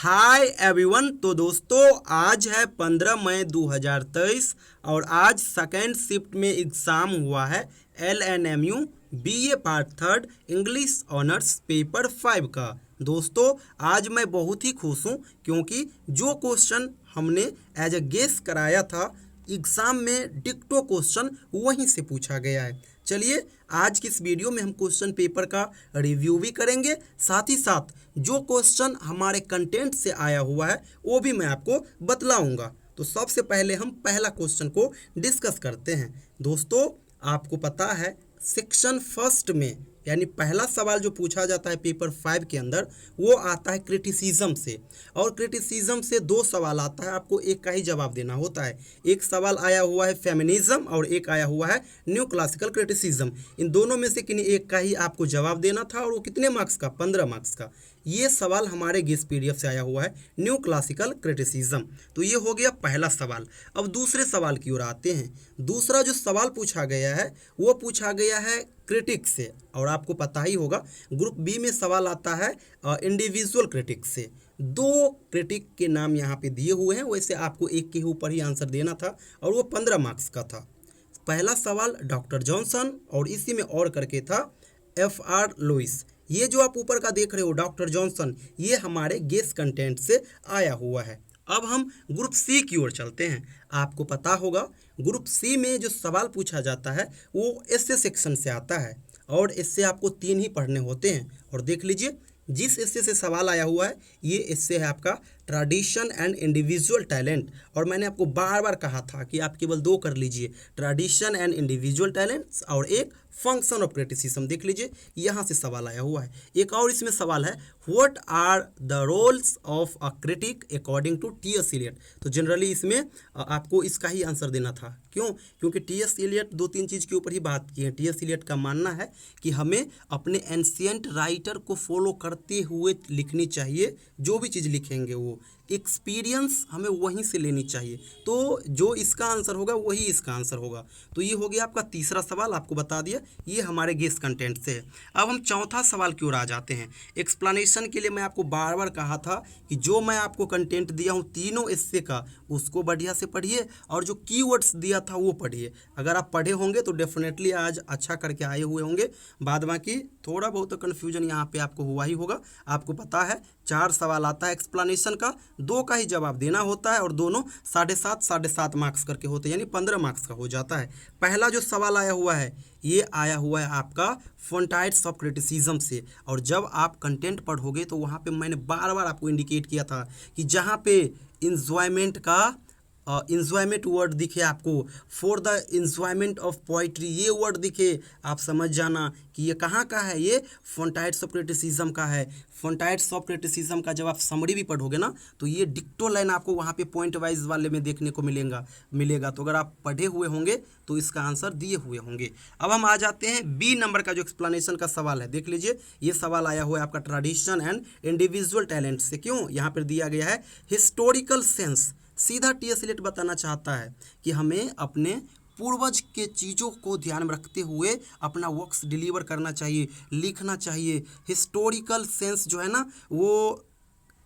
Hi everyone. तो दोस्तों आज है 15 मई 2023 और आज सेकेंड शिफ्ट में एग्ज़ाम हुआ है LNMU BA part third English honours paper 5 का। दोस्तों आज मैं बहुत ही खुश हूँ क्योंकि जो क्वेश्चन हमने एज ए गेस कराया था एग्ज़ाम में डिक्टो क्वेश्चन वहीं से पूछा गया है। चलिए आज की इस वीडियो में हम क्वेश्चन पेपर का रिव्यू भी करेंगे, साथ ही साथ जो क्वेश्चन हमारे कंटेंट से आया हुआ है वो भी मैं आपको बतलाऊंगा। तो सबसे पहले हम पहला क्वेश्चन को डिस्कस करते हैं। दोस्तों आपको पता है सेक्शन फर्स्ट में यानी पहला सवाल जो पूछा जाता है पेपर 5 के अंदर वो आता है क्रिटिसिज्म से, और क्रिटिसिज्म से दो सवाल आता है, आपको एक का ही जवाब देना होता है। एक सवाल आया हुआ है फेमिनिज्म और एक आया हुआ है न्यू क्लासिकल क्रिटिसिज्म। इन दोनों में से किन्हीं एक का ही आपको जवाब देना था और वो कितने मार्क्स का, 15 मार्क्स का। ये सवाल हमारे गेस PDF से आया हुआ है न्यू क्लासिकल क्रिटिसिज्म। तो ये हो गया पहला सवाल। अब दूसरे सवाल की ओर आते हैं। दूसरा जो सवाल पूछा गया है वो पूछा गया है क्रिटिक से, और आपको पता ही होगा ग्रुप बी में सवाल आता है इंडिविजुअल क्रिटिक से। दो क्रिटिक के नाम यहाँ पे दिए हुए हैं, वैसे आपको एक के ऊपर ही आंसर देना था और वो 15 मार्क्स का था। पहला सवाल डॉक्टर जॉनसन और इसी में और करके था FR लुइस। ये जो आप ऊपर का देख रहे हो डॉक्टर जॉनसन, ये हमारे गेस कंटेंट से आया हुआ है। अब हम ग्रुप सी की ओर चलते हैं। आपको पता होगा ग्रुप सी में जो सवाल पूछा जाता है वो एस्से सेक्शन से आता है और इससे आपको 3 ही पढ़ने होते हैं। और देख लीजिए जिस एस्से से सवाल आया हुआ है ये एस्से है आपका ट्रेडिशन एंड इंडिविजुअल टैलेंट। और मैंने आपको बार बार कहा था कि आप केवल 2 कर लीजिए, ट्रेडिशन एंड इंडिविजुअल टैलेंट्स और एक फंक्शन ऑफ क्रिटिसिज्म। देख लीजिए यहाँ से सवाल आया हुआ है। एक और इसमें सवाल है what are the roles of a critic according to T.S. Eliot. तो जनरली इसमें आपको इसका ही आंसर देना था। क्यों? क्योंकि T.S. एलियट 2-3 चीज़ के ऊपर ही बात की है। T.S. एलियट का मानना है कि हमें अपने एंशिएंट राइटर को फॉलो करते हुए लिखनी चाहिए। जो भी चीज़ लिखेंगे वो एक्सपीरियंस हमें वहीं से लेनी चाहिए। तो जो इसका आंसर होगा वही इसका आंसर होगा। तो ये हो गया आपका तीसरा सवाल, आपको बता दिया ये हमारे गेस कंटेंट से है। अब हम चौथा सवाल की ओर आ जाते हैं। एक्सप्लेनेशन के लिए मैं आपको बार बार कहा था कि जो मैं आपको कंटेंट दिया हूँ तीनों एस्से का उसको बढ़िया से पढ़िए और जो कीवर्ड्स दिया था वो पढ़िए। अगर आप पढ़े होंगे तो डेफिनेटली आज अच्छा करके आए हुए होंगे। बाद बाकी थोड़ा बहुत कन्फ्यूजन यहाँ पे आपको हुआ ही होगा। आपको पता है 4 सवाल आता है एक्सप्लेनेशन का, 2 का ही जवाब देना होता है और दोनों 7.5 मार्क्स करके होते हैं, यानी 15 मार्क्स का हो जाता है। पहला जो सवाल आया हुआ है ये आया हुआ है आपका फोंटाइट्स ऑफ क्रिटिसिज्म से। और जब आप कंटेंट पढ़ोगे तो वहाँ पे मैंने बार बार आपको इंडिकेट किया था कि जहाँ पे इंजॉयमेंट का इंजॉयमेंट वर्ड दिखे आपको, for the enjoyment of poetry ये वर्ड दिखे, आप समझ जाना कि ये कहाँ का है, ये फोंटाइट्स ऑफ क्रिटिसिज्म का है। फोंटाइट्स ऑफ क्रिटिसिज्म का जब आप समरी भी पढ़ोगे ना तो ये डिक्टो लाइन आपको वहाँ पे पॉइंट वाइज वाले में देखने को मिलेगा। तो अगर आप पढ़े हुए होंगे तो इसका आंसर दिए हुए होंगे। अब हम आ जाते हैं B नंबर का जो एक्सप्लेनेशन का सवाल है। देख लीजिए ये सवाल आया हुआ है आपका ट्रेडिशन एंड इंडिविजुअल टैलेंट से। क्यों? यहाँ पर दिया गया है हिस्टोरिकल सेंस। सीधा T.S. एलियट बताना चाहता है कि हमें अपने पूर्वज के चीज़ों को ध्यान में रखते हुए अपना वर्क्स डिलीवर करना चाहिए, लिखना चाहिए। हिस्टोरिकल सेंस जो है ना वो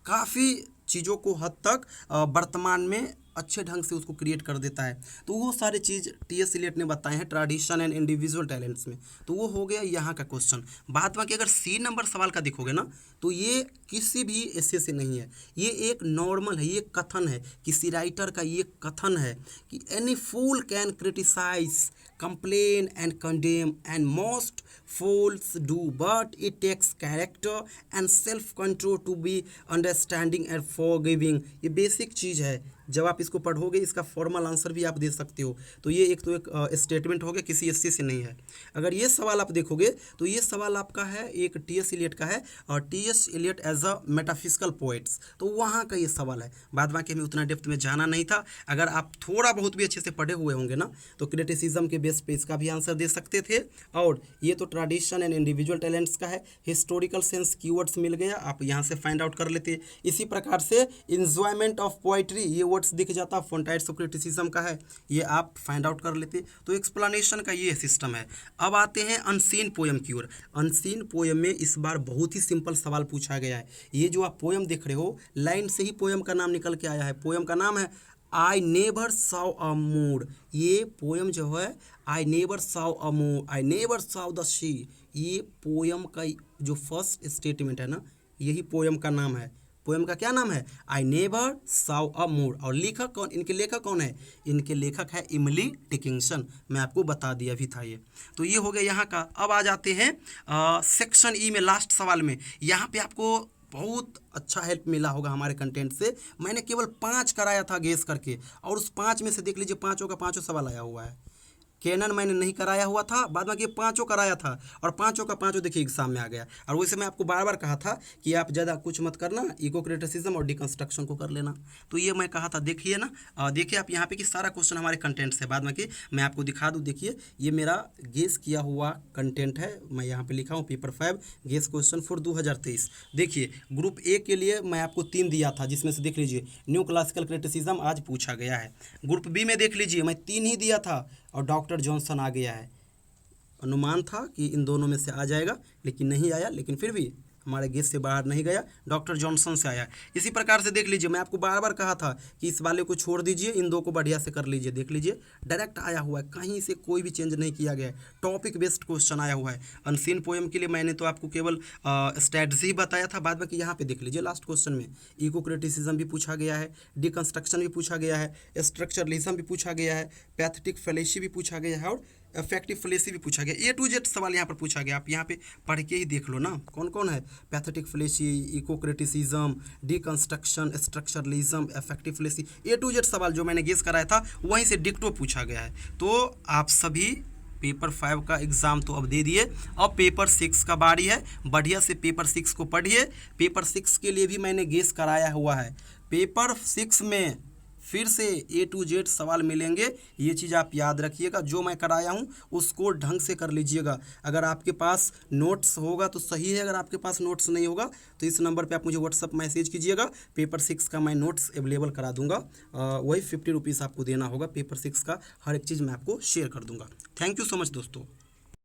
काफ़ी चीज़ों को हद तक वर्तमान में अच्छे ढंग से उसको क्रिएट कर देता है। तो वो सारी चीज़ T.S. एलियट ने बताए हैं ट्रेडिशन एंड इंडिविजुअल टैलेंट्स में। तो वो हो गया यहाँ का क्वेश्चन। बात बाकी अगर C नंबर सवाल का देखोगे ना तो ये किसी भी एस्से से नहीं है, ये एक नॉर्मल है, ये कथन है, किसी राइटर का ये कथन है कि any fool can criticize complain and condemn and most fools do, but it takes character and self control to be understanding and forgiving। ये बेसिक चीज़ है, जब आप इसको पढ़ोगे इसका फॉर्मल आंसर भी आप दे सकते हो। तो ये एक स्टेटमेंट हो गया, किसी एस्से से नहीं है। अगर ये सवाल आप देखोगे तो ये सवाल आपका है एक T.S. एलियट का है, और T.S. Eliot as a metaphysical poets, तो वहाँ का ये सवाल है। बाद बाकी हमें उतना डेप्थ में जाना नहीं था। अगर आप थोड़ा बहुत भी अच्छे से पढ़े हुए होंगे ना तो क्रिटिसिज्म के बेस पे इसका भी आंसर दे सकते थे। और ये तो ट्रेडिशन एंड इंडिविजुअल टैलेंट्स का है। हिस्टोरिकल सेंस कीवर्ड्स मिल गया, आप यहाँ से फाइंड आउट कर लेते। इसी प्रकार से इंजॉयमेंट ऑफ पोइट्री ये वर्ड कोट्स दिख जाता, फोंटाइट्स ऑफ क्रिटिसिज्म का है, ये आप फाइंड आउट कर लेते। तो एक्सप्लेनेशन का ये सिस्टम है। अब आते हैं अनसीन पोएम की ओर। अनसीन पोएम में इस बार बहुत ही सिंपल सवाल पूछा गया है। ये जो आप पोएम देख रहे हो, लाइन से ही पोएम का नाम निकल के आया है। पोएम का नाम है I never saw a mood. ये पोएम जो है I never saw a mood, I never saw the sea, ये पोएम का जो फर्स्ट स्टेटमेंट है ना, यही पोएम का नाम है। पोएम का क्या नाम है? I never saw a mood. और लेखक कौन, इनके लेखक कौन है? इनके लेखक है इमली डिकिंसन। मैं आपको बता दिया भी था ये। तो ये हो गया यहाँ का। अब आ जाते हैं सेक्शन ई में, लास्ट सवाल में। यहाँ पे आपको बहुत अच्छा हेल्प मिला होगा हमारे कंटेंट से। मैंने केवल 5 कराया था गेस करके, और उस 5 में से देख लीजिए 5 का 5 सवाल आया हुआ है। कैनन मैंने नहीं कराया हुआ था, बाद में ये 5 कराया था, और 5 का 5 देखिए एग्जाम में आ गया। और वैसे मैं आपको बार बार कहा था कि आप ज़्यादा कुछ मत करना, इको क्रिटिसिज्म और डिकंस्ट्रक्शन को कर लेना। तो ये मैं कहा था, देखिए ना, देखिए आप यहाँ पे कि सारा क्वेश्चन हमारे कंटेंट से। बाद में कि मैं आपको दिखा दूँ, देखिए ये मेरा गेस किया हुआ कंटेंट है। मैं यहाँ पे लिखा हूँ पेपर 5 गेस क्वेश्चन फॉर 2023। देखिए ग्रुप ए के लिए मैं आपको 3 दिया था, जिसमें से देख लीजिए न्यू क्लासिकल क्रिटिसिज्म आज पूछा गया है। ग्रुप बी में देख लीजिए मैं 3 ही दिया था, और डॉक्टर जॉनसन आ गया है। अनुमान था कि इन दोनों में से आ जाएगा, लेकिन नहीं आया, लेकिन फिर भी हमारे गेस से बाहर नहीं गया, डॉक्टर जॉनसन से आया। इसी प्रकार से देख लीजिए, मैं आपको बार बार कहा था कि इस वाले को छोड़ दीजिए, इन दो को बढ़िया से कर लीजिए। देख लीजिए डायरेक्ट आया हुआ है, कहीं से कोई भी चेंज नहीं किया गया है, टॉपिक बेस्ड क्वेश्चन आया हुआ है। अनसीन पोएम के लिए मैंने तो आपको केवल स्टैट्स ही बताया था। बाद में कि यहाँ पे देख लीजिए लास्ट क्वेश्चन में इको क्रिटिसिज्म भी पूछा गया है, डिकंस्ट्रक्शन भी पूछा गया है, स्ट्रक्चरलिज्म भी पूछा गया है, पैथेटिक फेलेसी भी पूछा गया है, और इफेक्टिव फेलेसी भी पूछा गया। A to Z सवाल यहाँ पर पूछा गया। आप यहाँ पे पढ़ के ही देख लो ना कौन कौन है। Pathetic fallacy, eco criticism, deconstruction, structuralism, effective fallacy, A to Z सवाल जो मैंने गेस कराया था वहीं से डिक्टो पूछा गया है। तो आप सभी पेपर 5 का एग्ज़ाम तो अब दे दिए, अब पेपर 6 का बारी है। बढ़िया से पेपर 6 को पढ़िए। पेपर 6 के लिए भी मैंने गेस कराया हुआ है। पेपर 6 में फिर से A to Z सवाल मिलेंगे, ये चीज़ आप याद रखिएगा। जो मैं कराया हूँ उसको ढंग से कर लीजिएगा। अगर आपके पास नोट्स होगा तो सही है, अगर आपके पास नोट्स नहीं होगा तो इस नंबर पे आप मुझे व्हाट्सअप मैसेज कीजिएगा। पेपर 6 का मैं नोट्स अवेलेबल करा दूंगा। वही 50 रुपीज़ आपको देना होगा। पेपर 6 का हर एक चीज़ मैं आपको शेयर कर दूंगा। थैंक यू सो मच दोस्तों।